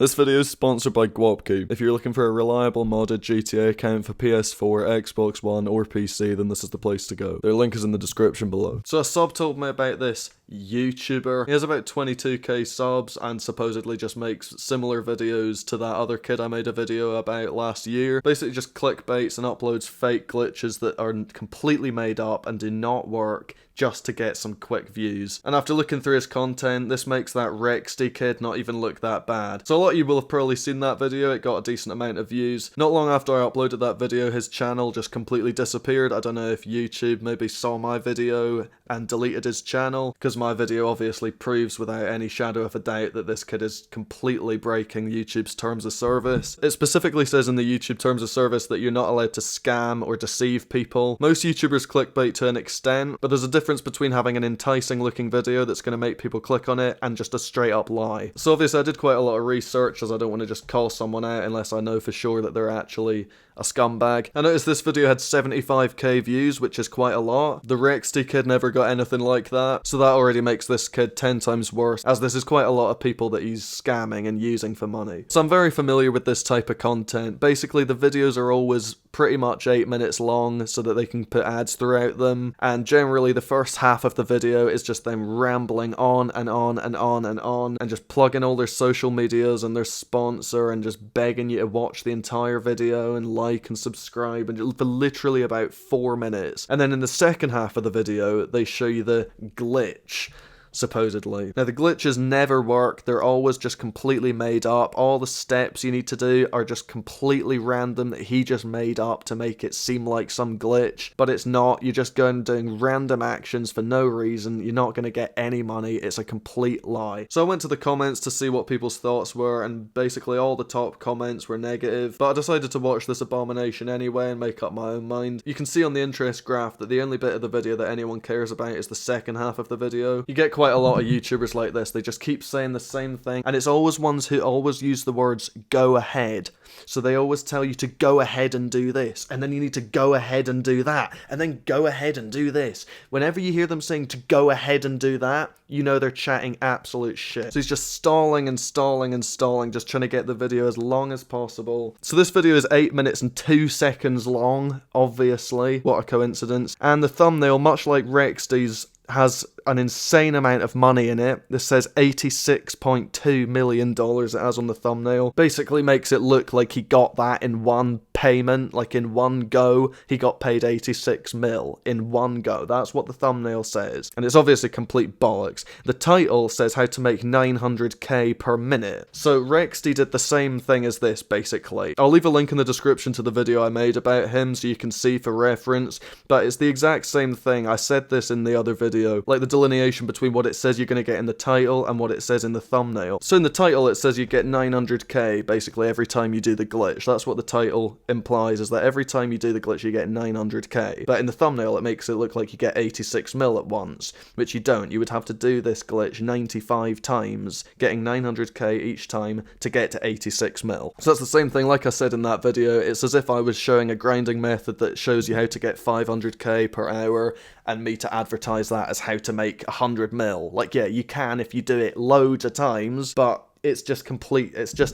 This video is sponsored by Guapku. If you're looking for a reliable modded GTA account for PS4, Xbox One, or PC, then this is the place to go. Their link is in the description below. So a sub told me about this YouTuber. He has about 22k subs and supposedly just makes similar videos to that other kid I made a video about last year. Basically just clickbaits and uploads fake glitches that are completely made up and do not work just to get some quick views. And after looking through his content, this makes that Rexty kid not even look that bad. So a lot of you will have probably seen that video, it got a decent amount of views. Not long after I uploaded that video, his channel just completely disappeared. I don't know if YouTube maybe saw my video and deleted his channel, because my video obviously proves without any shadow of a doubt that this kid is completely breaking YouTube's terms of service. It specifically says in the YouTube terms of service that you're not allowed to scam or deceive people. Most YouTubers clickbait to an extent, but there's a difference between having an enticing looking video that's going to make people click on it and just a straight up lie. So obviously I did quite a lot of research, as I don't want to just call someone out unless I know for sure that they're actually a scumbag. I noticed this video had 75k views, which is quite a lot. The Rexty kid never got anything like that, so that already makes this kid 10 times worse, as this is quite a lot of people that he's scamming and using for money. So I'm very familiar with this type of content. Basically the videos are always pretty much 8 minutes long so that they can put ads throughout them, and generally the first half of the video is just them rambling on and on and on and on and just plugging all their social medias and their sponsor and just begging you to watch the entire video and like and subscribe, and for literally about 4 minutes. And then in the second half of the video they show you the glitch, supposedly. Now the glitches never work, they're always just completely made up. All the steps you need to do are just completely random that he just made up to make it seem like some glitch, but it's not. You're just going doing random actions for no reason, you're not going to get any money, it's a complete lie. So I went to the comments to see what people's thoughts were, and basically all the top comments were negative, but I decided to watch this abomination anyway and make up my own mind. You can see on the interest graph that the only bit of the video that anyone cares about is the second half of the video. You get quite a lot of YouTubers like this, they just keep saying the same thing, and it's always ones who always use the words go ahead. So they always tell you to go ahead and do this, and then you need to go ahead and do that, and then go ahead and do this. Whenever you hear them saying to go ahead and do that, you know they're chatting absolute shit. So he's just stalling and stalling and stalling, just trying to get the video as long as possible. So this video is 8 minutes and 2 seconds long, obviously. What a coincidence. And the thumbnail, much like Rexty's, has an insane amount of money in it. This says $86.2 million it has on the thumbnail. Basically makes it look like he got that in one payment, like in one go. He got paid 86 mil in one go. That's what the thumbnail says. And it's obviously complete bollocks. The title says how to make 900k per minute. So Rexty did the same thing as this, basically. I'll leave a link in the description to the video I made about him so you can see for reference, but it's the exact same thing. I said this in the other video, like the delineation between what it says you're going to get in the title and what it says in the thumbnail. So in the title it says you get 900k basically every time you do the glitch. That's what the title implies, is that every time you do the glitch you get 900k. But in the thumbnail it makes it look like you get 86 mil at once, which you don't. You would have to do this glitch 95 times, getting 900k each time to get to 86 mil. So that's the same thing like I said in that video. It's as if I was showing a grinding method that shows you how to get 500k per hour and me to advertise that as how to make 100 mil. Like, yeah, you can if you do it loads of times, but it's just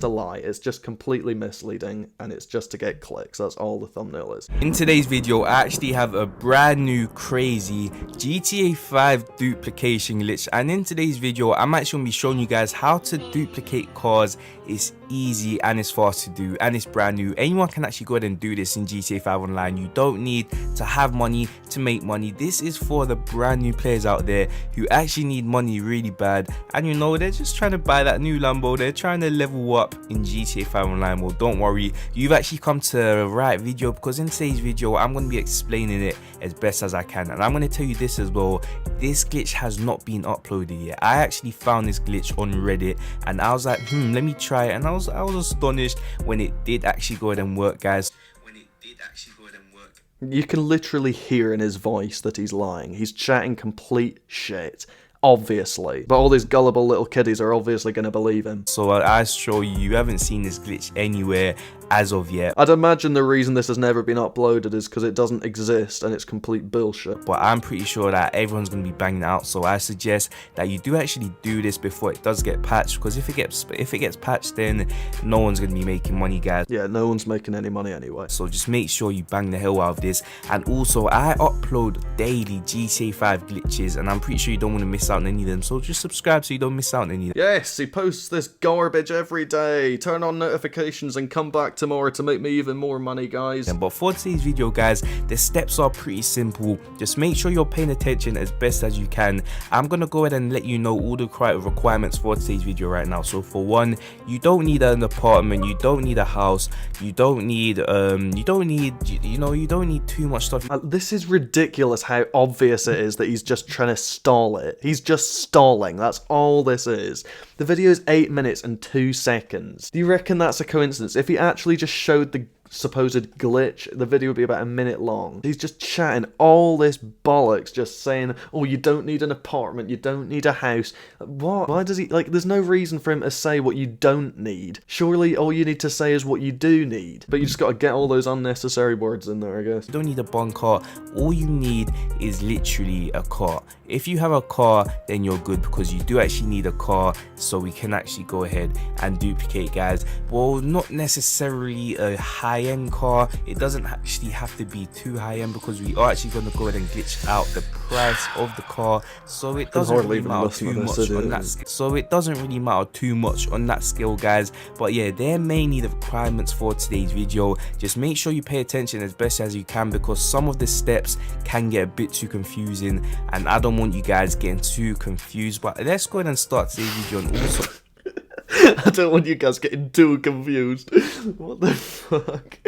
a lie. It's just completely misleading, and it's just to get clicks. That's all the thumbnail is. In today's video, I actually have a brand new crazy GTA 5 duplication glitch, and in today's video, I'm actually going to be showing you guys how to duplicate cars. It's easy and it's fast to do, and it's brand new. Anyone can actually go ahead and do this in GTA 5 Online. You don't need to have money to make money. This is for the brand new players out there who actually need money really bad, and you know, they're just trying to buy that new Lambo. They're trying to level up in GTA 5 Online. Well, don't worry, you've actually come to the right video, because in today's video I'm going to be explaining it as best as I can, and I'm going to tell you this as well. This glitch has not been uploaded yet. I actually found this glitch on Reddit and I was like, let me try it, and I was astonished when it did actually go ahead and work, guys. You can literally hear in his voice that he's lying. He's chatting complete shit, obviously, but all these gullible little kiddies are obviously going to believe him. So I show you, you haven't seen this glitch anywhere, as of yet. I'd imagine the reason this has never been uploaded is because it doesn't exist and it's complete bullshit. But I'm pretty sure that everyone's going to be banging it out, so I suggest that you do actually do this before it does get patched, because if it gets patched, then no one's going to be making money, guys. Yeah, no one's making any money anyway. So just make sure you bang the hell out of this. And also, I upload daily GTA 5 glitches, and I'm pretty sure you don't want to miss out on any of them, so just subscribe so you don't miss out on any of them. Yes, he posts this garbage every day. Turn on notifications and come back tomorrow to make me even more money, guys. But for today's video, guys, the steps are pretty simple. Just make sure you're paying attention as best as you can. I'm gonna go ahead and let you know all the requirements for today's video right now. So for one, you don't need an apartment, you don't need a house, you don't need you don't need too much stuff. This is ridiculous how obvious it is that he's just trying to stall it. He's just stalling. That's all this is. The video is 8 minutes and 2 seconds. Do you reckon that's a coincidence? If he actually just showed the supposed glitch, the video would be about a minute long. He's just chatting all this bollocks, just saying, oh, you don't need an apartment, you don't need a house. What? Why does he, like, there's no reason for him to say what you don't need. Surely all you need to say is what you do need. But you just gotta get all those unnecessary words in there, I guess. You don't need a bunk car. All you need is literally a car. If you have a car, then you're good, because you do actually need a car, so we can actually go ahead and duplicate, guys. Well, not necessarily a high-end car. It doesn't actually have to be too high-end, because we are actually going to go ahead and glitch out the price of the car, so it doesn't really matter too much on that. So it doesn't really matter too much on that scale, guys. But yeah, there may need the requirements for today's video. Just make sure you pay attention as best as you can, because some of the steps can get a bit too confusing, and I don't want you guys getting too confused. But let's go ahead and start today's video. And also, I don't want you guys getting too confused. What the fuck?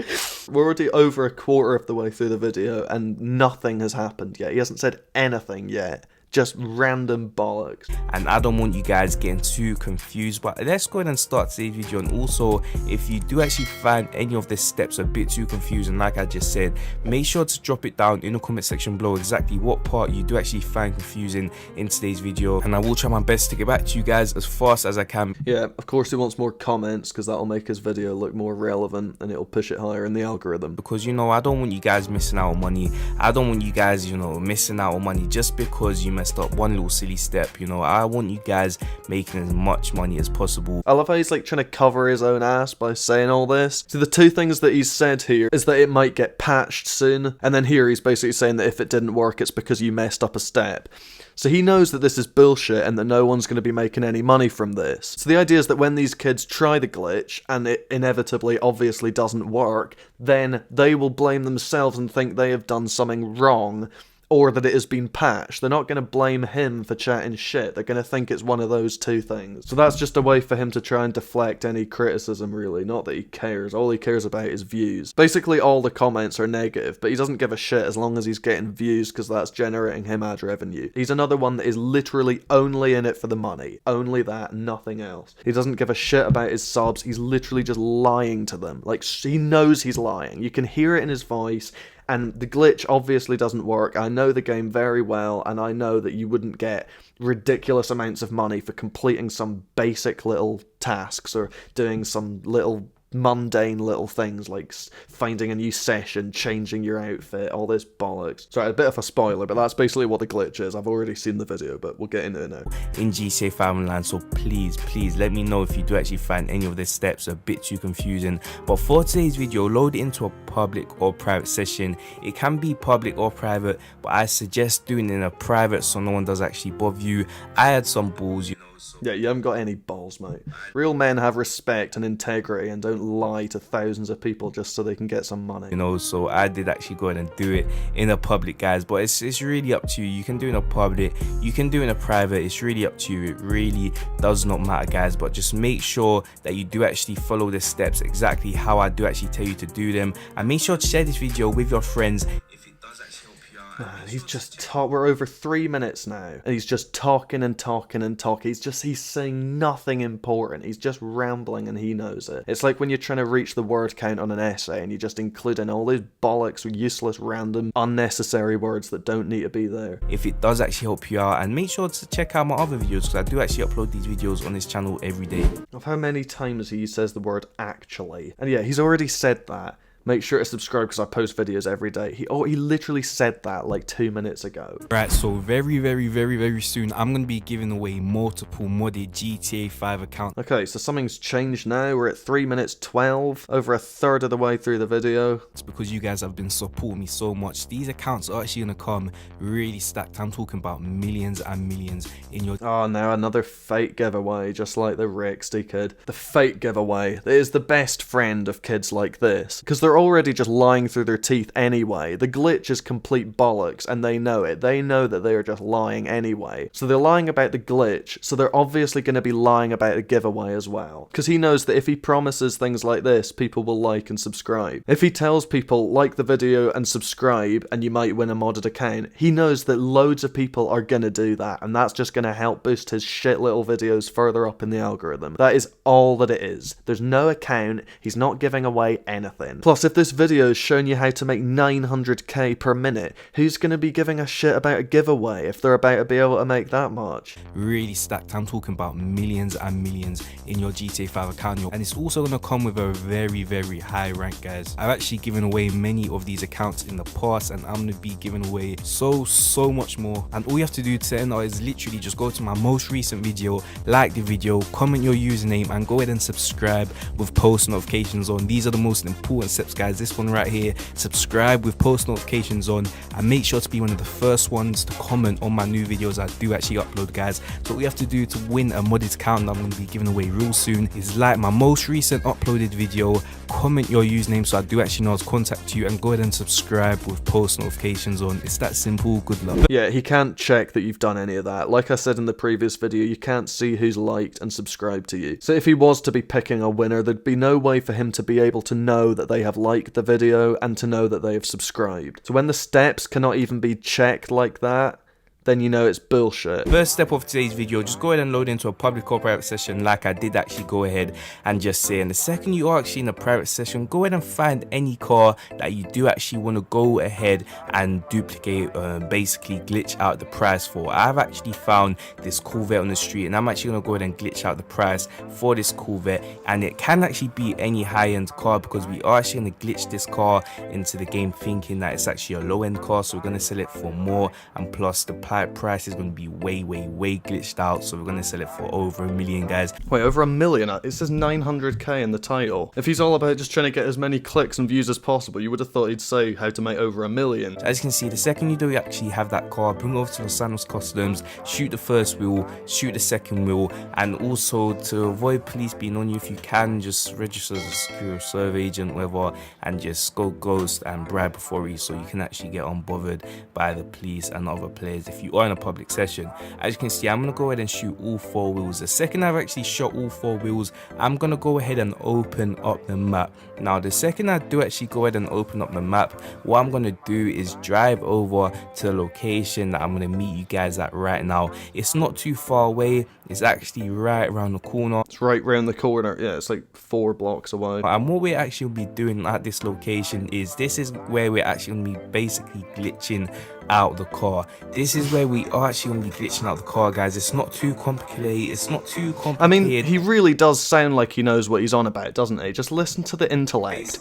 We're already over a quarter of the way through the video and nothing has happened yet. He hasn't said anything yet. Just random bollocks. And I don't want you guys getting too confused, but let's go ahead and start today's video. And also, if you do actually find any of the steps a bit too confusing, like I just said, make sure to drop it down in the comment section below exactly what part you do actually find confusing in today's video, and I will try my best to get back to you guys as fast as I can. Yeah, of course he wants more comments, because that'll make his video look more relevant and it'll push it higher in the algorithm. Because, you know, I don't want you guys missing out on money. I don't want you guys, you know, missing out on money just because you messed up one little silly step. You know, I want you guys making as much money as possible. I love how he's like trying to cover his own ass by saying all this. So the two things that he's said here is that it might get patched soon, and then here he's basically saying that if it didn't work, it's because you messed up a step. So he knows that this is bullshit and that no one's going to be making any money from this. So the idea is that when these kids try the glitch and it inevitably obviously doesn't work, then they will blame themselves and think they have done something wrong, or that it has been patched. They're not going to blame him for chatting shit. They're going to think it's one of those two things. So that's just a way for him to try and deflect any criticism, really. Not that he cares. All he cares about is views. Basically, all the comments are negative, but he doesn't give a shit as long as he's getting views, because that's generating him ad revenue. He's another one that is literally only in it for the money. Only that, nothing else. He doesn't give a shit about his subs. He's literally just lying to them. Like, he knows he's lying. You can hear it in his voice. And the glitch obviously doesn't work. I know the game very well, and I know that you wouldn't get ridiculous amounts of money for completing some basic little tasks or doing some little mundane little things like finding a new session, changing your outfit, all this bollocks. Sorry, a bit of a spoiler, but that's basically what the glitch is. I've already seen the video, but we'll get into it now. In GTA 5 Online, so please let me know if you do actually find any of the steps a bit too confusing. But for today's video, load it into a public or private session. It can be public or private, but I suggest doing it in a private so no one does actually bother you. I had some balls, you know. Yeah, you haven't got any balls, mate. Real men have respect and integrity and don't lie to thousands of people just so they can get some money. You know, so I did actually go ahead and do it in a public, guys, but it's really up to you. You can do it in a public, you can do it in a private, it's really up to you. It really does not matter, guys, but just make sure that you do actually follow the steps exactly how I do actually tell you to do them, and make sure to share this video with your friends if it does actually help you out. He's just we're over 3 minutes now, and he's just talking and talking and talking. He's saying nothing important. He's just rambling, and he knows it. It's like when you're trying to reach the word count on an essay, and you just include in all these bollocks or useless, random, unnecessary words that don't need to be there. If it does actually help you out, and make sure to check out my other videos, because I do actually upload these videos on this channel every day. Of how many times he says the word actually, and yeah, he's already said that. Make sure to subscribe because I post videos every day. He literally said that like 2 minutes ago. Right, so very soon I'm going to be giving away multiple modded GTA 5 accounts. Okay, so something's changed now. We're at 3 minutes 12, over a third of the way through the video. It's because you guys have been supporting me so much. These accounts are actually going to come really stacked. I'm talking about millions and millions in your... Oh, now another fake giveaway, just like the Rixty kid. The fake giveaway. It is the best friend of kids like this, because they're already just lying through their teeth anyway. The glitch is complete bollocks, and they know it. They know that they are just lying anyway. So they're lying about the glitch, so they're obviously going to be lying about the giveaway as well. Because he knows that if he promises things like this, people will like and subscribe. If he tells people, like the video and subscribe, and you might win a modded account, he knows that loads of people are going to do that, and that's just going to help boost his shit little videos further up in the algorithm. That is all that it is. There's no account, he's not giving away anything. Plus, if this video is showing you how to make 900k per minute, who's going to be giving a shit about a giveaway if they're about to be able to make that much? Really stacked. I'm talking about millions and millions in your GTA 5 account, and it's also going to come with a very high rank, guys. I've actually given away many of these accounts in the past, and I'm going to be giving away so much more. And all you have to do to enter is literally just go to my most recent video, like the video, comment your username, and go ahead and subscribe with post notifications on. These are the most important steps, guys. This one right here, subscribe with post notifications on, and make sure to be one of the first ones to comment on my new videos I do actually upload, guys. So all you have to do to win a modded account that I'm going to be giving away real soon is like my most recent uploaded video, comment your username so I do actually know how to contact you, and go ahead and subscribe with post notifications on. It's that simple. Good luck. Yeah, he can't check that you've done any of that. Like I said in the previous video, you can't see who's liked and subscribed to you. So if he was to be picking a winner, there'd be no way for him to be able to know that they have liked the video and to know that they have subscribed. So when the steps cannot even be checked like that, then you know it's bullshit. First step of today's video, just go ahead and load into a public or private session like I did actually go ahead and just say. And the second you are actually in a private session, go ahead and find any car that you do actually want to go ahead and duplicate, basically glitch out the price for. I've actually found this Corvette on the street, and I'm actually going to go ahead and glitch out the price for this Corvette, and it can actually be any high-end car because we are actually going to glitch this car into the game thinking that it's actually a low-end car, so we're going to sell it for more, and plus the price is going to be way glitched out, so we're going to sell it for over $1 million, guys. Wait, over $1 million? It says 900k in the title. If he's all about just trying to get as many clicks and views as possible, you would have thought he'd say how to make over $1 million. So as you can see, the second you do actually have that car, bring it over to Los Santos Customs, shoot the first wheel, shoot the second wheel, and also to avoid police being on you, if you can, just register as a secure survey agent, whatever, and just go ghost and bribe before you, so you can actually get unbothered by the police and other players if you are in a public session. As you can see, I'm going to go ahead and shoot all 4 wheels. The second I've actually shot all 4 wheels, I'm going to go ahead and open up the map. Now the second I do actually go ahead and open up the map, what I'm going to do is drive over to the location that I'm going to meet you guys at right now. It's not too far away, it's actually right around the corner. It's right around the corner. Yeah, it's like 4 blocks away. And what we're actually be doing at this location is, this is where we're actually going to be basically glitching out the car. This is where we are actually going to be glitching out the car, guys. It's not too complicated. It's not too complicated. I mean, he really does sound like he knows what he's on about, doesn't he? Just listen to the intellect.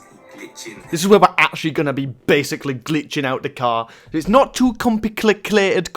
This is where we're actually going to be basically glitching out the car. It's not too complicated.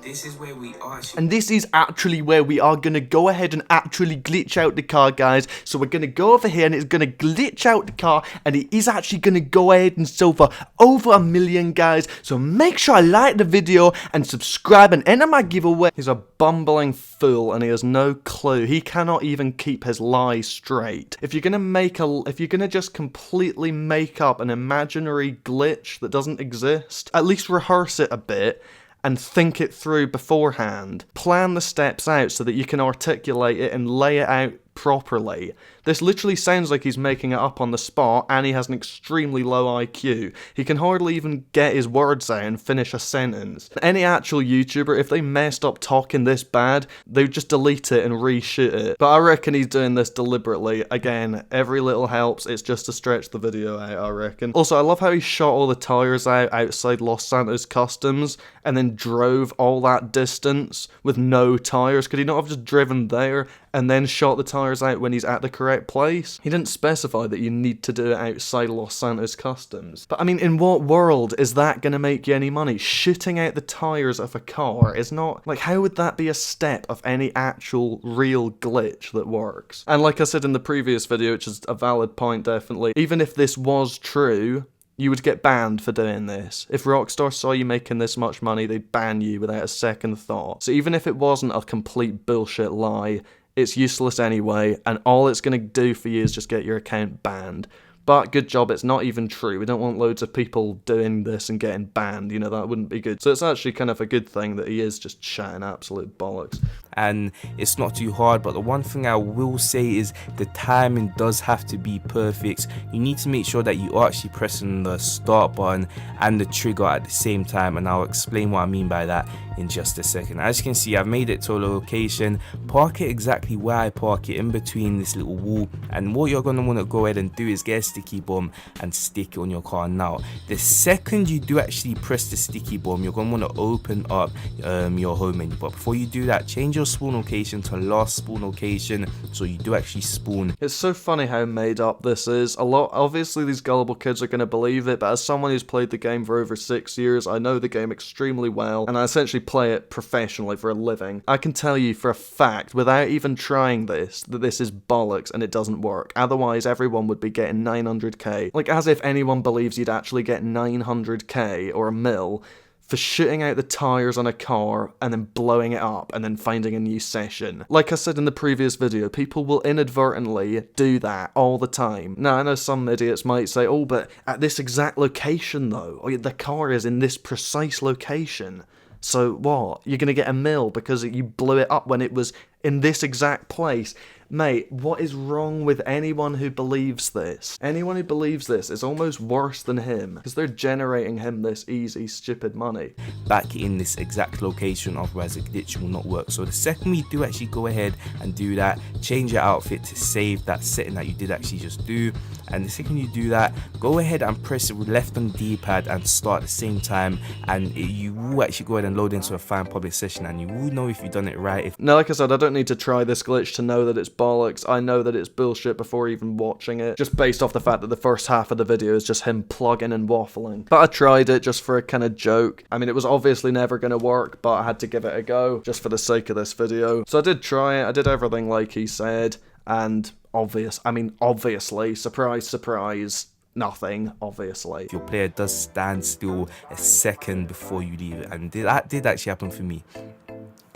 This is where we are. And this is actually where we are going to go ahead and actually glitch out the car, guys. So we're going to go over here and it's going to glitch out the car. And it is actually going to go ahead and sell for over $1 million, guys. So make sure to like the video and subscribe and enter my giveaway. He's a bumbling fool and he has no clue. He cannot even keep his lie straight. If you're going to just completely make up an imaginary glitch that doesn't exist, at least rehearse it a bit and think it through beforehand. Plan the steps out so that you can articulate it and lay it out properly. This literally sounds like he's making it up on the spot, and he has an extremely low IQ. He can hardly even get his words out and finish a sentence. Any actual YouTuber, if they messed up talking this bad, they would just delete it and reshoot it. But I reckon he's doing this deliberately. Again, every little helps, it's just to stretch the video out, I reckon. Also, I love how he shot all the tires out outside Los Santos Customs, and then drove all that distance with no tires. Could he not have just driven there and then shot the tires out when he's at the correct place? He didn't specify that you need to do it outside Los Santos Customs. But I mean, in what world is that gonna make you any money? Shooting out the tires of a car is not, like, how would that be a step of any actual real glitch that works? And like I said in the previous video, which is a valid point definitely, even if this was true, you would get banned for doing this. If Rockstar saw you making this much money, they'd ban you without a second thought. So even if it wasn't a complete bullshit lie, it's useless anyway, and all it's going to do for you is just get your account banned. But good job, it's not even true. We don't want loads of people doing this and getting banned, you know, that wouldn't be good. So it's actually kind of a good thing that he is just chatting absolute bollocks. And it's not too hard, but the one thing I will say is the timing does have to be perfect. You need to make sure that you are actually pressing the start button and the trigger at the same time, and I'll explain what I mean by that in just a second. As you can see, I've made it to a location. Park it exactly where I park it, in between this little wall, and what you're going to want to go ahead and do is get a sticky bomb and stick it on your car. Now the second you do actually press the sticky bomb, you're going to want to open up your home menu, but before you do that, change your spawn location to last spawn location so you do actually spawn. It's so funny how made up this is. Obviously these gullible kids are going to believe it, but as someone who's played the game for over 6 years, I know the game extremely well, and I essentially play it professionally for a living. I can tell you for a fact, without even trying this, that this is bollocks and it doesn't work. Otherwise everyone would be getting 900k. Like, as if anyone believes you'd actually get 900k or a mil for shooting out the tires on a car and then blowing it up and then finding a new session. Like I said in the previous video, people will inadvertently do that all the time. Now, I know some idiots might say, oh, but at this exact location though, or the car is in this precise location. So what? You're gonna get a mil because you blew it up when it was in this exact place? Mate, what is wrong with anyone who believes this? Anyone who believes this is almost worse than him, because they're generating him this easy, stupid money. Back in this exact location, otherwise the glitch will not work. So the second we do actually go ahead and do that, change your outfit to save that setting that you did actually just do, and the second you do that, go ahead and press left on the D-pad and start at the same time, and you will actually go ahead and load into a fan public session, and you will know if you've done it right. Now, like I said, I don't need to try this glitch to know that it's bollocks. I know that it's bullshit before even watching it, just based off the fact that the first half of the video is just him plugging and waffling. But I tried it just for a kind of joke. I mean, it was obviously never going to work, but I had to give it a go just for the sake of this video. So I did try it, I did everything like he said, and obviously, surprise, surprise, nothing, obviously. If your player does stand still a second before you leave it, and that did actually happen for me.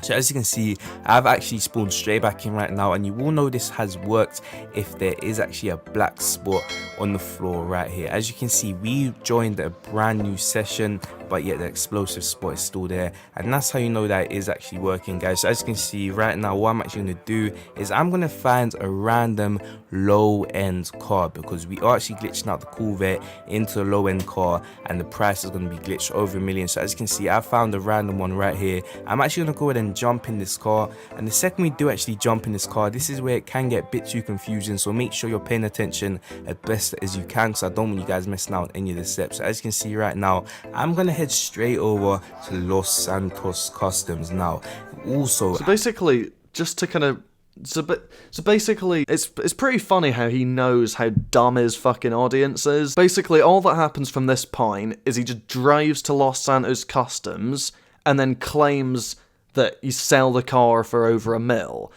So as you can see, I've actually spawned straight back in right now, and you will know this has worked if there is actually a black spot on the floor right here. As you can see, we joined a brand new session, but yet the explosive spot is still there, and that's how you know that it is actually working, guys. So as you can see right now, what I'm actually going to do is I'm going to find a random low-end car, because we are actually glitching out the Corvette into a low-end car, and the price is going to be glitched over $1 million. So as you can see, I found a random one right here. I'm actually going to go ahead and jump in this car, and the second we do actually jump in this car, this is where it can get a bit too confusing, so make sure you're paying attention as best as you can, because I don't want you guys missing out on any of the steps. So as you can see right now, I'm going to head straight over to Los Santos Customs now. Also, so basically, just to kind of So basically, it's pretty funny how he knows how dumb his fucking audience is. Basically, all that happens from this point is he just drives to Los Santos Customs and then claims that you sell the car for over $1 million.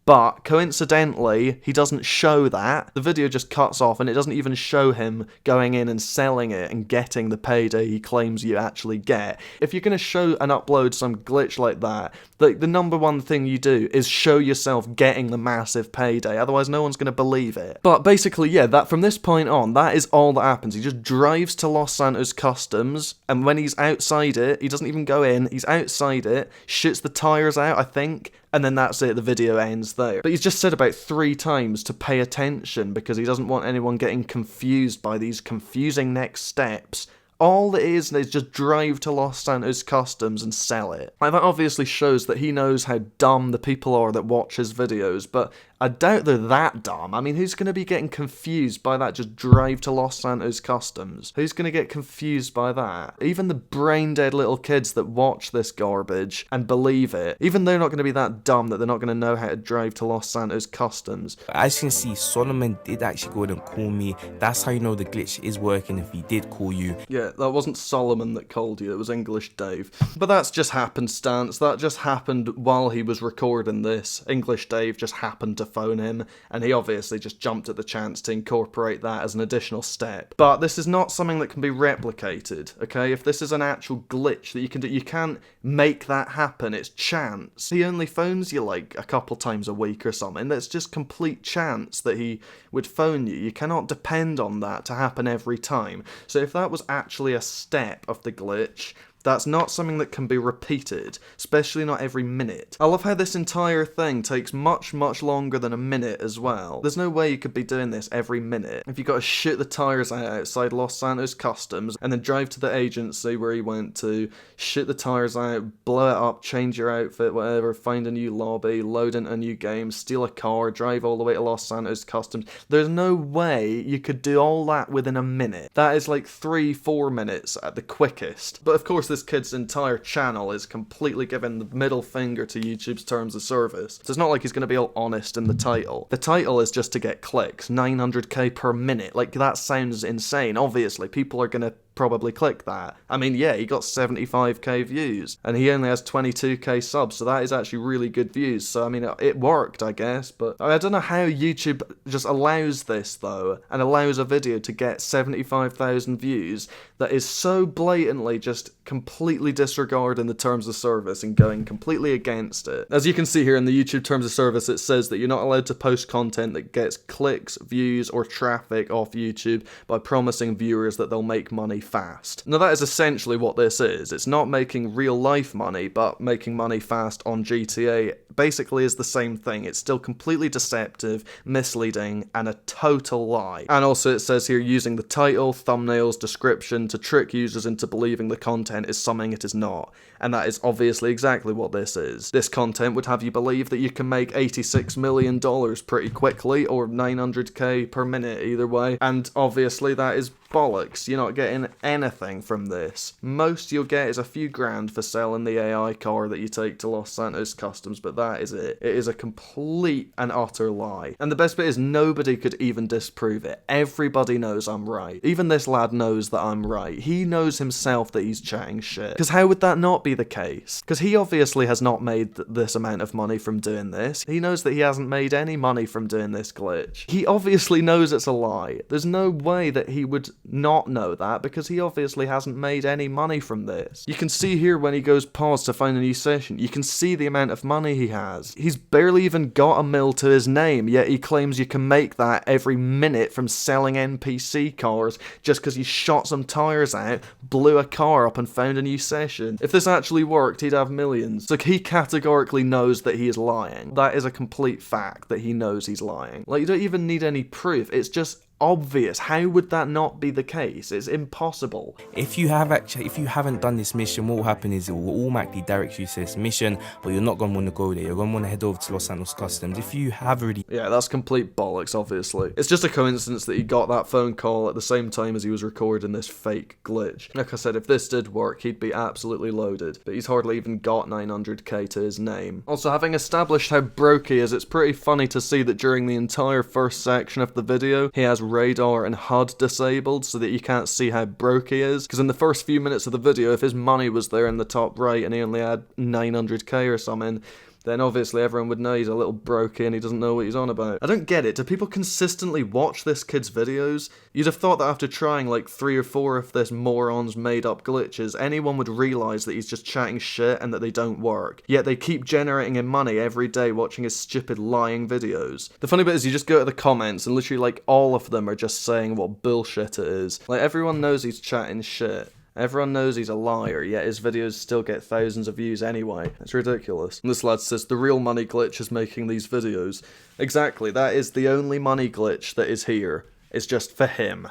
But coincidentally, he doesn't show that. The video just cuts off and it doesn't even show him going in and selling it and getting the payday he claims you actually get. If you're going to show and upload some glitch like that, the number one thing you do is show yourself getting the massive payday. Otherwise, no one's going to believe it. But basically, yeah, that from this point on, that is all that happens. He just drives to Los Santos Customs, and when he's outside it, he doesn't even go in, he's outside it, shits the tires out, I think, and then that's it, the video ends there. But he's just said about 3 times to pay attention because he doesn't want anyone getting confused by these confusing next steps. All it is just drive to Los Santos Customs and sell it. Like, that obviously shows that he knows how dumb the people are that watch his videos, but I doubt they're that dumb. I mean, who's going to be getting confused by that? Just drive to Los Santos Customs. Who's going to get confused by that? Even the brain-dead little kids that watch this garbage and believe it, even they're not going to be that dumb that they're not going to know how to drive to Los Santos Customs. As you can see, Solomon did actually go ahead and call me. That's how you know the glitch is working if he did call you. Yeah, that wasn't Solomon that called you, it was English Dave. But that's just happenstance. That just happened while he was recording this. English Dave just happened to phone him, and he obviously just jumped at the chance to incorporate that as an additional step. But this is not something that can be replicated, okay? If this is an actual glitch that you can do, you can't make that happen. It's chance. He only phones you like a couple times a week or something. That's just complete chance that he would phone you. You cannot depend on that to happen every time. So if that was actually a step of the glitch, that's not something that can be repeated, especially not every minute. I love how this entire thing takes much, much longer than a minute as well. There's no way you could be doing this every minute. If you got to shoot the tires out outside Los Santos Customs and then drive to the agency where he went to, shoot the tires out, blow it up, change your outfit, whatever, find a new lobby, load into a new game, steal a car, drive all the way to Los Santos Customs. There's no way you could do all that within a minute. That is like 3-4 minutes at the quickest. But of course, this kid's entire channel is completely giving the middle finger to YouTube's terms of service. So it's not like he's going to be all honest in the title. The title is just to get clicks, 900k per minute. Like, that sounds insane. Obviously, people are going to probably click that. I mean, yeah, he got 75k views, and he only has 22k subs, so that is actually really good views. So, I mean, it worked, I guess, but I don't know how YouTube just allows this, though, and allows a video to get 75,000 views that is so blatantly just completely disregarding the terms of service and going completely against it. As you can see here in the YouTube terms of service, it says that you're not allowed to post content that gets clicks, views, or traffic off YouTube by promising viewers that they'll make money fast. Now, that is essentially what this is. It's not making real life money, but making money fast on GTA basically is the same thing. It's still completely deceptive, misleading, and a total lie. And also it says here, using the title, thumbnails, description to trick users into believing the content is something it is not. And that is obviously exactly what this is. This content would have you believe that you can make $86 million pretty quickly, or 900k per minute either way. And obviously that is bollocks. You're not getting anything from this. Most you'll get is a few grand for selling the AI car that you take to Los Santos Customs, but that is it. It is a complete and utter lie. And the best bit is nobody could even disprove it. Everybody knows I'm right. Even this lad knows that I'm right. He knows himself that he's chatting shit. Because how would that not be the case? Because he obviously has not made this amount of money from doing this. He knows that he hasn't made any money from doing this glitch. He obviously knows it's a lie. There's no way that he would not know that, because he obviously hasn't made any money from this. You can see here when he goes pause to find a new session, you can see the amount of money he has. He's barely even got a mil to his name, yet he claims you can make that every minute from selling NPC cars just because he shot some tires out, blew a car up and found a new session. If this actually worked, he'd have millions. So he categorically knows that he is lying. That is a complete fact that he knows he's lying. Like, you don't even need any proof. It's just obvious. How would that not be the case? It's impossible. If you haven't done this mission, what will happen is it will automatically direct you to this mission, but you're not going to want to go there. You're going to want to head over to Los Santos Customs. If you have already... Yeah, that's complete bollocks, obviously. It's just a coincidence that he got that phone call at the same time as he was recording this fake glitch. Like I said, if this did work, he'd be absolutely loaded, but he's hardly even got 900k to his name. Also, having established how broke he is, it's pretty funny to see that during the entire first section of the video, he has radar and HUD disabled so that you can't see how broke he is, because in the first few minutes of the video, if his money was there in the top right and he only had 900k or something, then obviously everyone would know he's a little brokey and he doesn't know what he's on about. I don't get it. Do people consistently watch this kid's videos? You'd have thought that after trying like 3 or 4 of this moron's made up glitches, anyone would realise that he's just chatting shit and that they don't work. Yet they keep generating him money every day watching his stupid lying videos. The funny bit is you just go to the comments and literally like all of them are just saying what bullshit it is. Like, everyone knows he's chatting shit. Everyone knows he's a liar, yet his videos still get thousands of views anyway. It's ridiculous. And this lad says the real money glitch is making these videos. Exactly, that is the only money glitch that is here. It's just for him.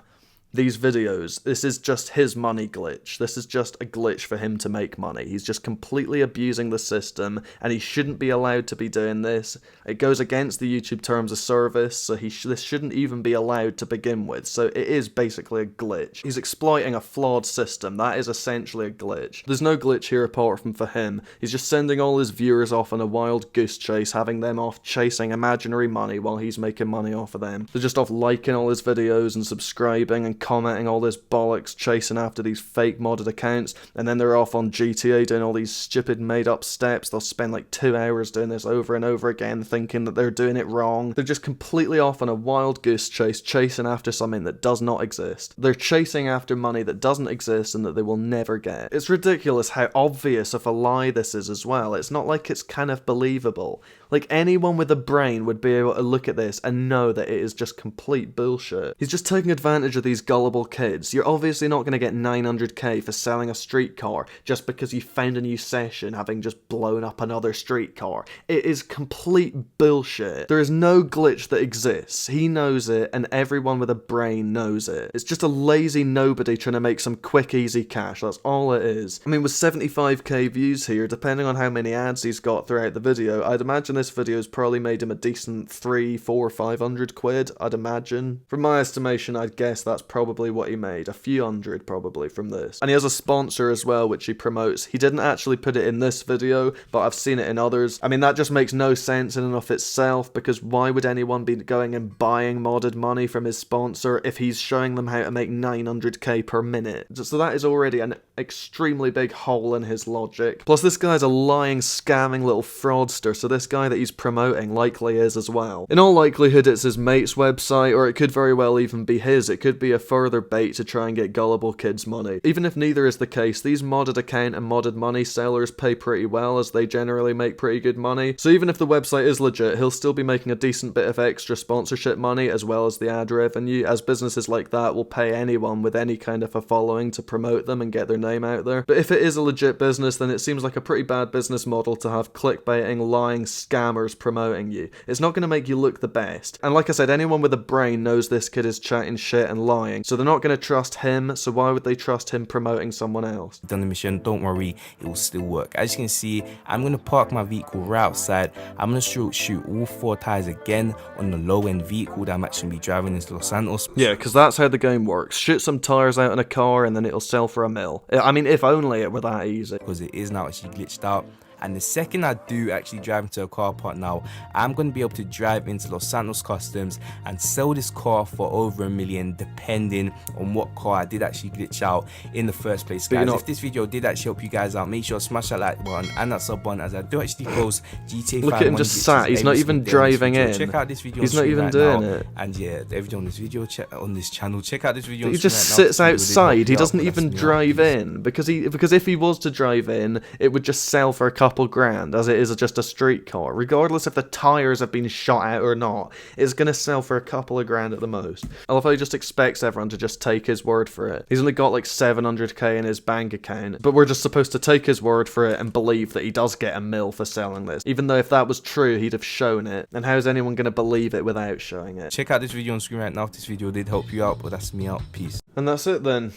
These videos, this is just his money glitch. This is just a glitch for him to make money. He's just completely abusing the system, and he shouldn't be allowed to be doing this. It goes against the YouTube terms of service, so this shouldn't even be allowed to begin with. So it is basically a glitch. He's exploiting a flawed system. That is essentially a glitch. There's no glitch here apart from for him. He's just sending all his viewers off on a wild goose chase, having them off chasing imaginary money while he's making money off of them. They're just off liking all his videos and subscribing and commenting all this bollocks, chasing after these fake modded accounts, and then they're off on GTA doing all these stupid made up steps. They'll spend like 2 hours doing this over and over again, thinking that they're doing it wrong. They're just completely off on a wild goose chase, chasing after something that does not exist. They're chasing after money that doesn't exist and that they will never get. It's ridiculous how obvious of a lie this is as well. It's not like it's kind of believable. Like, anyone with a brain would be able to look at this and know that it is just complete bullshit. He's just taking advantage of these gullible kids. You're obviously not going to get 900k for selling a streetcar just because you found a new session having just blown up another streetcar. It is complete bullshit. There is no glitch that exists. He knows it, and everyone with a brain knows it. It's just a lazy nobody trying to make some quick, easy cash. That's all it is. I mean, with 75k views here, depending on how many ads he's got throughout the video, I'd imagine this video's probably made him a decent 300, 400, 500 quid, I'd imagine. From my estimation, I'd guess that's probably what he made. A few hundred, probably, from this. And he has a sponsor as well, which he promotes. He didn't actually put it in this video, but I've seen it in others. I mean, that just makes no sense in and of itself, because why would anyone be going and buying modded money from his sponsor if he's showing them how to make 900k per minute? So that is already an extremely big hole in his logic. Plus, this guy's a lying, scamming little fraudster, so this guy that he's promoting likely is as well. In all likelihood, it's his mate's website, or it could very well even be his. It could be a further bait to try and get gullible kids money. Even if neither is the case, these modded account and modded money sellers pay pretty well, as they generally make pretty good money. So even if the website is legit, he'll still be making a decent bit of extra sponsorship money as well as the ad revenue, as businesses like that will pay anyone with any kind of a following to promote them and get their name out there. But if it is a legit business, then it seems like a pretty bad business model to have clickbaiting, lying scammers promoting you. It's not going to make you look the best. And like I said, anyone with a brain knows this kid is chatting shit and lying, so they're not going to trust him, so why would they trust him promoting someone else? Done the mission, don't worry, it will still work. As you can see, I'm going to park my vehicle right outside. I'm going to shoot all 4 tires again on the low end vehicle that I'm actually going to be driving into Los Santos. Yeah, because that's how the game works. Shoot some tires out in a car and then it'll sell for $1 mil. I mean, if only it were that easy. Because it is now actually glitched out. And the second I do actually drive into a car park now, I'm going to be able to drive into Los Santos Customs and sell this car for over $1 million, depending on what car I did actually glitch out in the first place. Guys, if this video did actually help you guys out, make sure to smash that like button and that sub button, as I do actually post GTA 5. Look at him just sat, he's not even driving in. Check out this video. He's not even doing it. And yeah, every video on this video, on this channel, check out this video. He just sits outside. He doesn't even drive in, because if he was to drive in, it would just sell for a couple grand, as it is just a street car. Regardless if the tires have been shot out or not, it's gonna sell for a couple of grand at the most. I love how he just expects everyone to just take his word for it. He's only got like 700k in his bank account, but we're just supposed to take his word for it and believe that he does get $1 mil for selling this, even though if that was true, he'd have shown it. And how is anyone gonna believe it without showing it? Check out this video on screen right now if this video did help you out, but that's me out. Peace. And that's it then.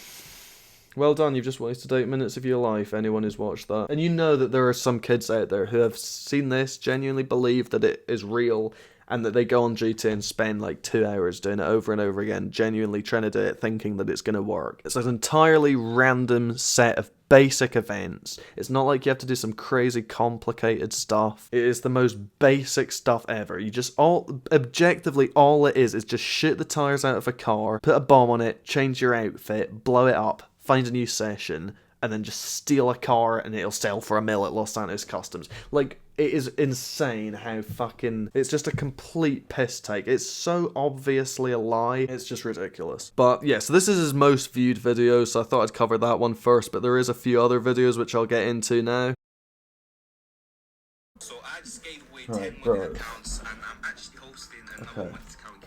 Well done, you've just wasted 8 minutes of your life, anyone who's watched that. And you know that there are some kids out there who have seen this, genuinely believe that it is real, and that they go on GTA and spend like 2 hours doing it over and over again, genuinely trying to do it, thinking that it's going to work. It's an entirely random set of basic events. It's not like you have to do some crazy complicated stuff. It is the most basic stuff ever. You just objectively all it is just shoot the tires out of a car, put a bomb on it, change your outfit, blow it up, find a new session, and then just steal a car and it'll sell for $1 mil at Los Santos Customs. Like, it is insane how fucking... It's just a complete piss take. It's so obviously a lie. It's just ridiculous. But yeah, so this is his most viewed video, so I thought I'd cover that one first, but there is a few other videos which I'll get into now. So I just gave away 10 million accounts, and I'm actually hosting another one account.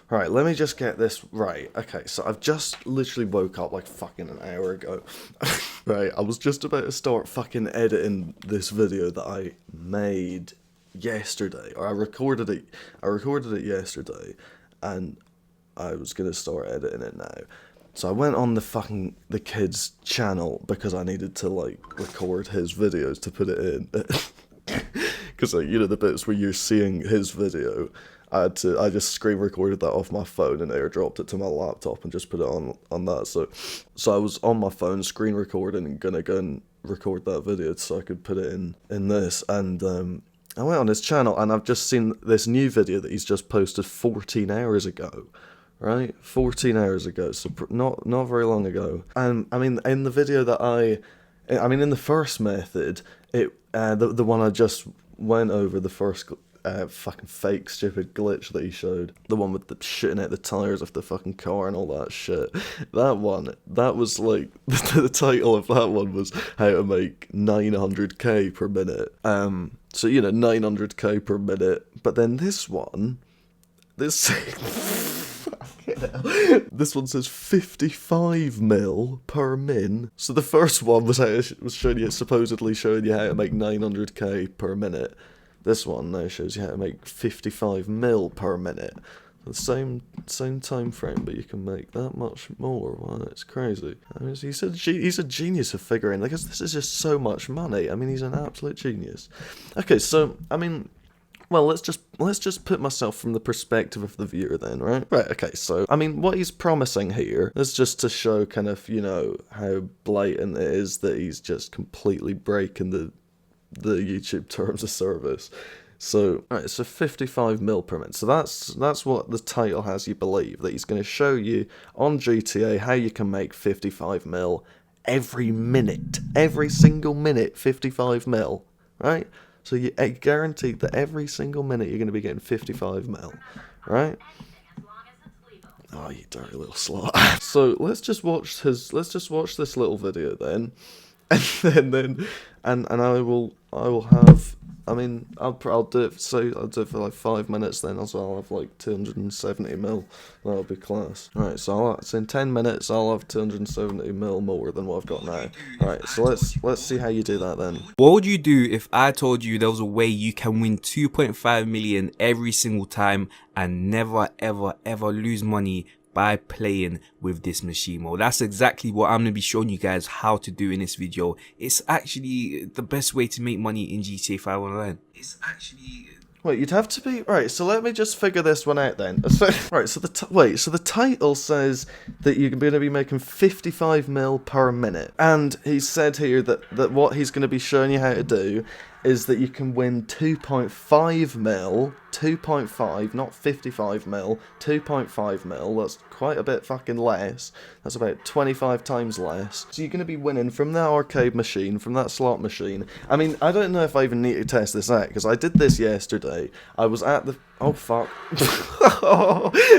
Right, let me just get this right. Okay, so I've just literally woke up like fucking an hour ago. Right, I was just about to start fucking editing this video that I made yesterday, or I recorded it yesterday, and I was gonna start editing it now. So I went on the kid's channel because I needed to like record his videos to put it in. Because like, you know, the bits where you're seeing his video, I just screen recorded that off my phone and airdropped it to my laptop and just put it on that. So I was on my phone screen recording and gonna go and record that video so I could put it in this. And I went on his channel and I've just seen this new video that he's just posted 14 hours ago. Right, 14 hours ago, so not very long ago. And I mean, in the video that I mean, in the first method, the one I just went over, the first fucking fake stupid glitch that he showed, the one with the shitting out the tires of the fucking car and all that shit. That was like the title of that one was how to make 900k per minute. So you know, 900k per minute. But then this one, this one says 55 mil per min. So the first one was supposedly showing you how to make 900k per minute. This one now shows you how to make 55 mil per minute. The same time frame, but you can make that much more. Wow, it's crazy. I mean, he's a genius of figuring, because this is just so much money. I mean, he's an absolute genius. Okay, so I mean, well, let's just put myself from the perspective of the viewer then, right? Right, okay, so, I mean, what he's promising here is just to show kind of, you know, how blatant it is that he's just completely breaking the YouTube terms of service. So, alright, so 55 mil per minute. So that's what the title has you believe, that he's going to show you on GTA how you can make 55 mil every minute. Every single minute, 55 mil, right? So you guaranteed that every single minute you're going to be getting 55 mil, right? Oh, you dirty little slut. So let's just watch this little video then, and I will have. I mean, I'll do it. So I'll do it for like 5 minutes. Then as well, I'll have like 270 mil. That'll be class. Right. So in 10 minutes, I'll have 270 mil more than what I've got now. Right. So let's see how you do that then. What would you do if I told you there was a way you can win 2.5 million every single time and never ever lose money by playing with this machine mode? That's exactly what I'm going to be showing you guys how to do in this video. It's actually the best way to make money in GTA 5 Online. It's actually... Wait, you'd have to be... Right, so let me just figure this one out then. So, right, so the title says that you're going to be making 55 mil per minute. And he said here that what he's going to be showing you how to do is that you can win 2.5 mil, 2.5, not 55 mil, 2.5 mil, that's quite a bit fucking less, that's about 25 times less. So you're going to be winning from that arcade machine, from that slot machine. I mean, I don't know if I even need to test this out, because I did this yesterday. I was at the... Oh, fuck.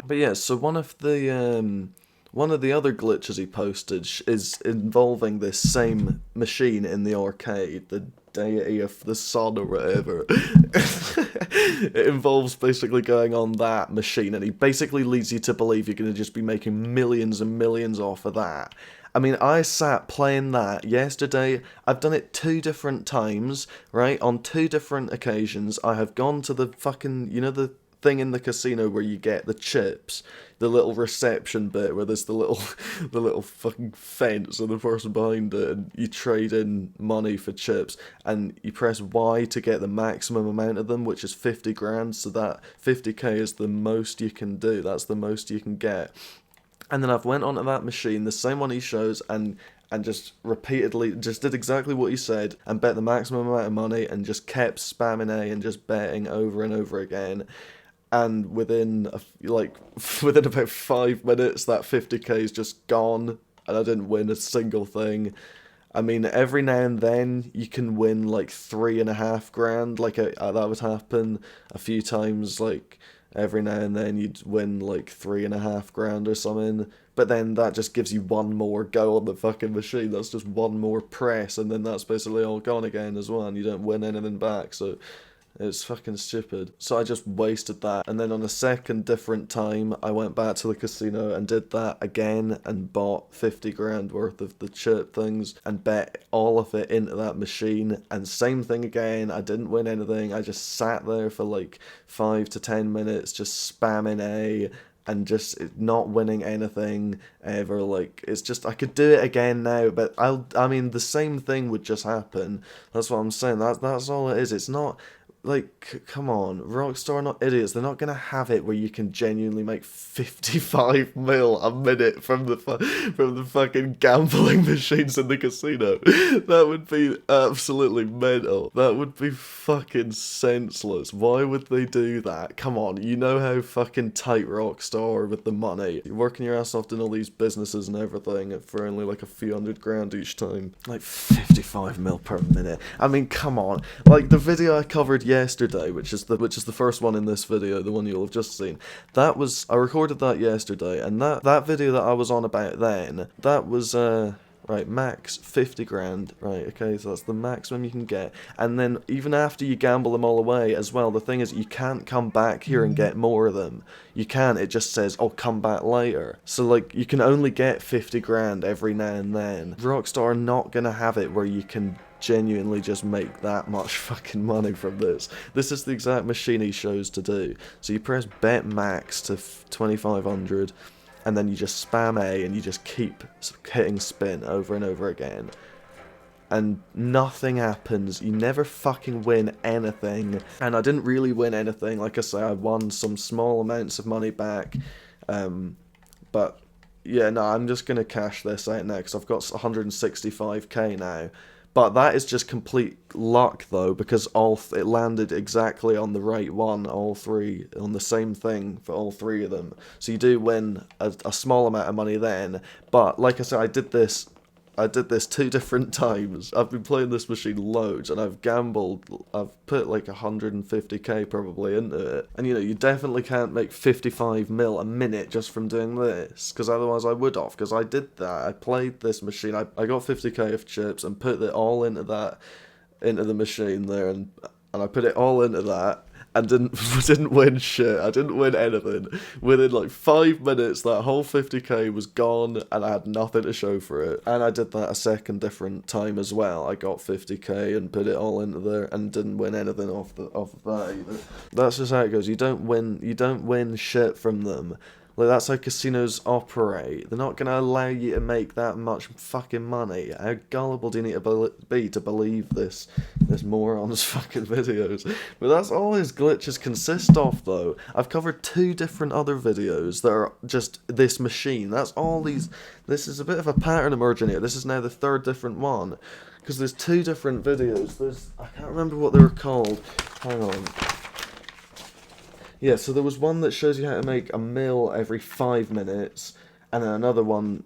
But yeah, so one of the other glitches he posted is involving this same machine in the arcade, the deity of the sun or whatever. It involves basically going on that machine, and he basically leads you to believe you're going to just be making millions and millions off of that. I mean, I sat playing that yesterday. I've done it 2 different times, right? On 2 different occasions, I have gone to the fucking, you know, the thing in the casino where you get the chips, the little reception bit where there's the little fucking fence and the person behind it, and you trade in money for chips, and you press Y to get the maximum amount of them, which is 50 grand, so that 50k is the most you can do, that's the most you can get. And then I've went onto that machine, the same one he shows, and just repeatedly just did exactly what he said and bet the maximum amount of money and just kept spamming A and just betting over and over again. And within about 5 minutes, that 50k is just gone, and I didn't win a single thing. I mean, every now and then you can win like 3.5 grand. Like that would happen a few times. Like every now and then you'd win like 3.5 grand or something. But then that just gives you one more go on the fucking machine. That's just one more press, and then that's basically all gone again as well, and you don't win anything back. So It's fucking stupid. So I just wasted that. And then on a second different time, I went back to the casino and did that again and bought 50 grand worth of the chip things and bet all of it into that machine. And same thing again. I didn't win anything. I just sat there for like 5 to 10 minutes just spamming A and just not winning anything ever. Like, it's just, I could do it again now, but I mean, the same thing would just happen. That's what I'm saying. That's all it is. It's not, like, come on, Rockstar are not idiots. They're not gonna have it where you can genuinely make 55 mil a minute from the fucking gambling machines in the casino. That would be absolutely mental. That would be fucking senseless. Why would they do that? Come on, you know how fucking tight Rockstar are with the money. You're working your ass off in all these businesses and everything for only like a few $100 each time. Like 55 mil per minute. I mean, come on. Like the video I covered yesterday, which is the first one in this video, the one you'll have just seen. I recorded that yesterday, and that video that I was on about then, that was right, max 50 grand, right, okay, so that's the maximum you can get, and then even after you gamble them all away as well, the thing is you can't come back here and get more of them. You can, it just says, oh, come back later. So like, you can only get 50 grand every now and then. Rockstar are not gonna have it where you can genuinely just make that much fucking money from this. This is the exact machine he shows to do. So you press bet max to 2500, and then you just spam A and you just keep hitting spin over and over again. And nothing happens. You never fucking win anything. And I didn't really win anything. Like I say, I won some small amounts of money back. But yeah, no, I'm just going to cash this out now because I've got 165k now. But that is just complete luck, though, because it landed exactly on the right one, all three, on the same thing for all three of them. So you do win a small amount of money then, but like I said, I did this 2 different times. I've been playing this machine loads, and I've gambled. I've put like 150k probably into it. And you know, you definitely can't make 55 mil a minute just from doing this, because otherwise I would have, because I did that. I played this machine. I got 50k of chips and put it all into the machine there, and I put it all into that. And didn't win shit. I didn't win anything. Within like 5 minutes, that whole 50k was gone, and I had nothing to show for it. And I did that a second different time as well. I got 50k and put it all into there, and didn't win anything off of that either. That's just how it goes. You don't win shit from them. Like, that's how casinos operate. They're not going to allow you to make that much fucking money. How gullible do you need to be to believe this moron's fucking videos? But that's all his glitches consist of, though. I've covered 2 different other videos that are just this machine. That's all these... This is a bit of a pattern emerging here. This is now the 3rd different one. Because there's 2 different videos. I can't remember what they were called. Hang on. Yeah, so there was one that shows you how to make a mil every 5 minutes, and then another one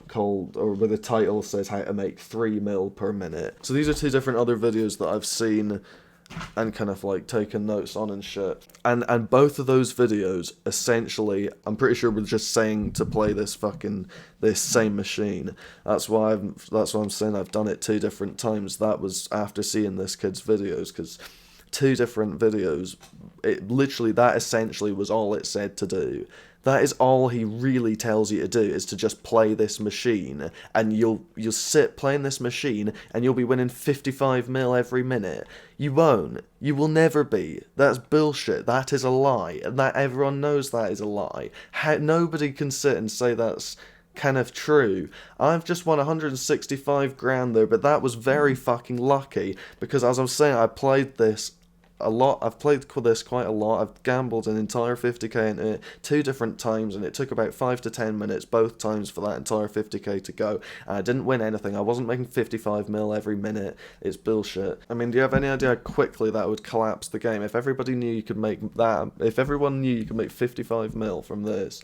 called, or where the title says how to make 3 mil per minute. So these are 2 different other videos that I've seen and kind of like taken notes on and shit. And both of those videos, essentially, I'm pretty sure were just saying to play this same machine. That's why I'm saying I've done it 2 different times. That was after seeing this kid's videos, because 2 different videos, that essentially was all it said to do. That is all he really tells you to do, is to just play this machine, and you'll sit playing this machine, and you'll be winning 55 mil every minute. You won't. You will never be. That's bullshit. That is a lie, and that everyone knows that is a lie. Nobody can sit and say that's kind of true. I've just won 165 grand there, but that was very fucking lucky, because as I was saying, I played this a lot. I've played this quite a lot. I've gambled an entire 50k into it 2 different times, and it took about 5 to 10 minutes both times for that entire 50k to go, and I didn't win anything. I wasn't making 55 mil every minute. It's bullshit. I mean, do you have any idea how quickly that would collapse the game? If everybody knew you could make that, if everyone knew you could make 55 mil from this,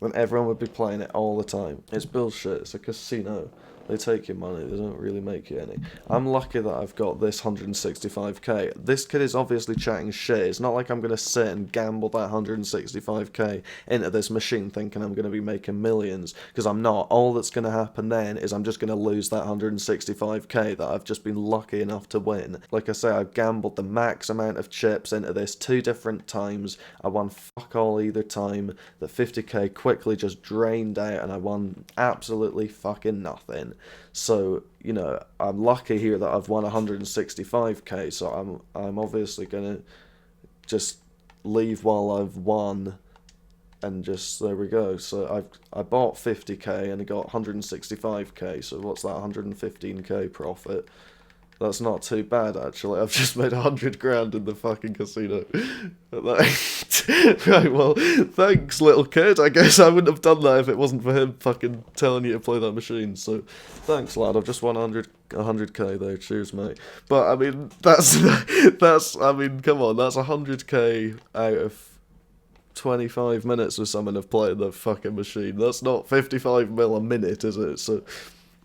then everyone would be playing it all the time. It's bullshit. It's a casino. They take your money, they don't really make you any. I'm lucky that I've got this 165k. This kid is obviously chatting shit. It's not like I'm going to sit and gamble that 165k into this machine thinking I'm going to be making millions, because I'm not. All that's going to happen then is I'm just going to lose that 165k that I've just been lucky enough to win. Like I say, I've gambled the max amount of chips into this 2 different times. I won fuck all either time. The 50k quickly just drained out and I won absolutely fucking nothing. So, you know, I'm lucky here that I've won 165k, so I'm obviously gonna just leave while I've won, and just, there we go. So I bought 50k and I got 165k, so what's that, 115k profit? That's not too bad, actually. I've just made 100 grand in the fucking casino. Right, well, thanks, little kid. I guess I wouldn't have done that if it wasn't for him fucking telling you to play that machine. So, thanks, lad. I've just won 100k there. Cheers, mate. But, I mean, that's, I mean, come on. That's 100k out of 25 minutes or something of playing the fucking machine. That's not 55 mil a minute, is it? So,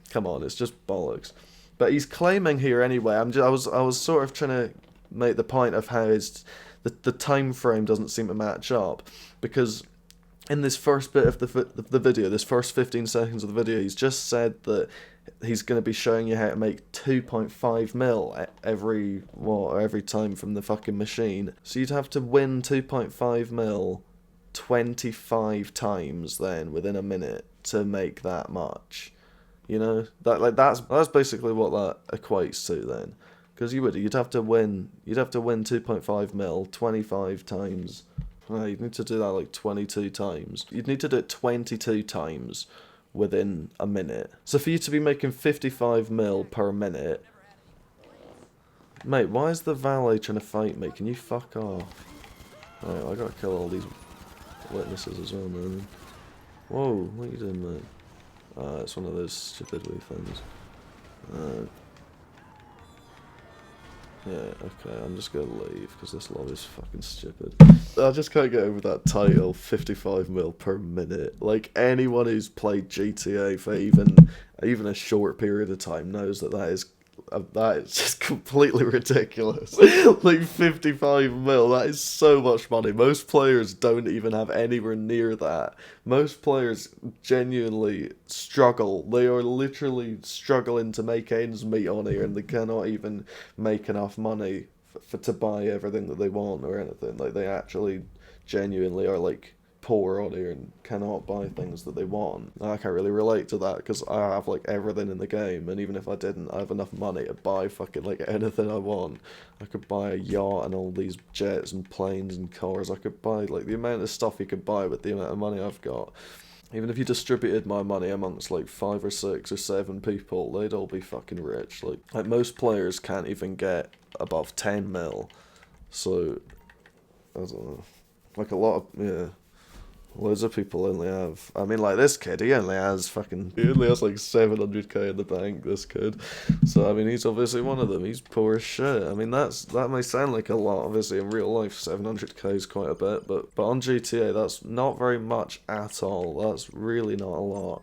come on. It's just bollocks. But he's claiming here anyway. I was sort of trying to make the point of how the time frame doesn't seem to match up, because in this first bit of the video, this first 15 seconds of the video, he's just said that he's going to be showing you how to make 2.5 mil every time from the fucking machine. So you'd have to win 2.5 mil 25 times then within a minute to make that much. You know, that's basically what that equates to then, because you'd have to win 2.5 mil 25 times. You'd need to do that like 22 times. You'd need to do it 22 times within a minute. So for you to be making 55 mil per minute, mate, why is the valet trying to fight me? Can you fuck off? Right, I gotta kill all these witnesses as well, man. Whoa, what are you doing, mate? It's one of those stupid wee things. Yeah, okay, I'm just gonna leave, because this lobby's fucking stupid. I just can't get over that title, 55 mil per minute. Like, anyone who's played GTA for even a short period of time knows that is just completely ridiculous. Like, 55 mil, that is so much money. Most players don't even have anywhere near that. Most players genuinely struggle. They are literally struggling to make ends meet on here, and they cannot even make enough money to buy everything that they want or anything. Like, they actually genuinely are like poor on here and cannot buy things that they want. I can't really relate to that, because I have like everything in the game, and even if I didn't, I have enough money to buy fucking like anything I want. I could buy a yacht and all these jets and planes and cars. I could buy like the amount of stuff you could buy with the amount of money I've got. Even if you distributed my money amongst like 5 or 6 or 7 people, they'd all be fucking rich. Like most players can't even get above 10 mil. So I don't know. Like a lot of, yeah. Loads of people only have, I mean, like this kid, he only has like 700k in the bank, this kid. So, I mean, he's obviously one of them. He's poor as shit. I mean, that may sound like a lot, obviously, in real life, 700k is quite a bit, but on GTA, that's not very much at all. That's really not a lot.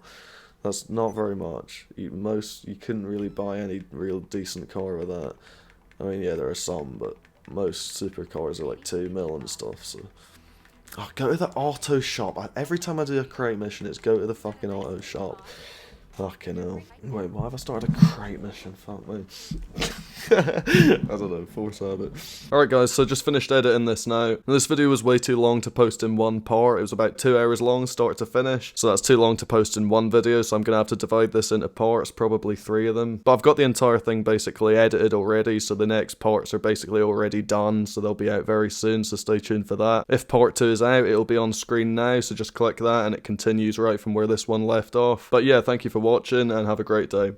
That's not very much. You couldn't really buy any real decent car with that. I mean, yeah, there are some, but most supercars are like 2 mil and stuff, so... Oh, go to the auto shop. Every time I do a crate mission, it's go to the fucking auto shop. Fucking hell. Wait, why have I started a crate mission? Fuck me. I don't know, force habit. Alright guys, so just finished editing this now. This video was way too long to post in one part. It was about 2 hours long, start to finish. So that's too long to post in one video, so I'm gonna have to divide this into parts, probably 3 of them. But I've got the entire thing basically edited already, so the next parts are basically already done, so they'll be out very soon, so stay tuned for that. If part 2 is out, it'll be on screen now, so just click that and it continues right from where this one left off. But yeah, thank you for watching and have a great day.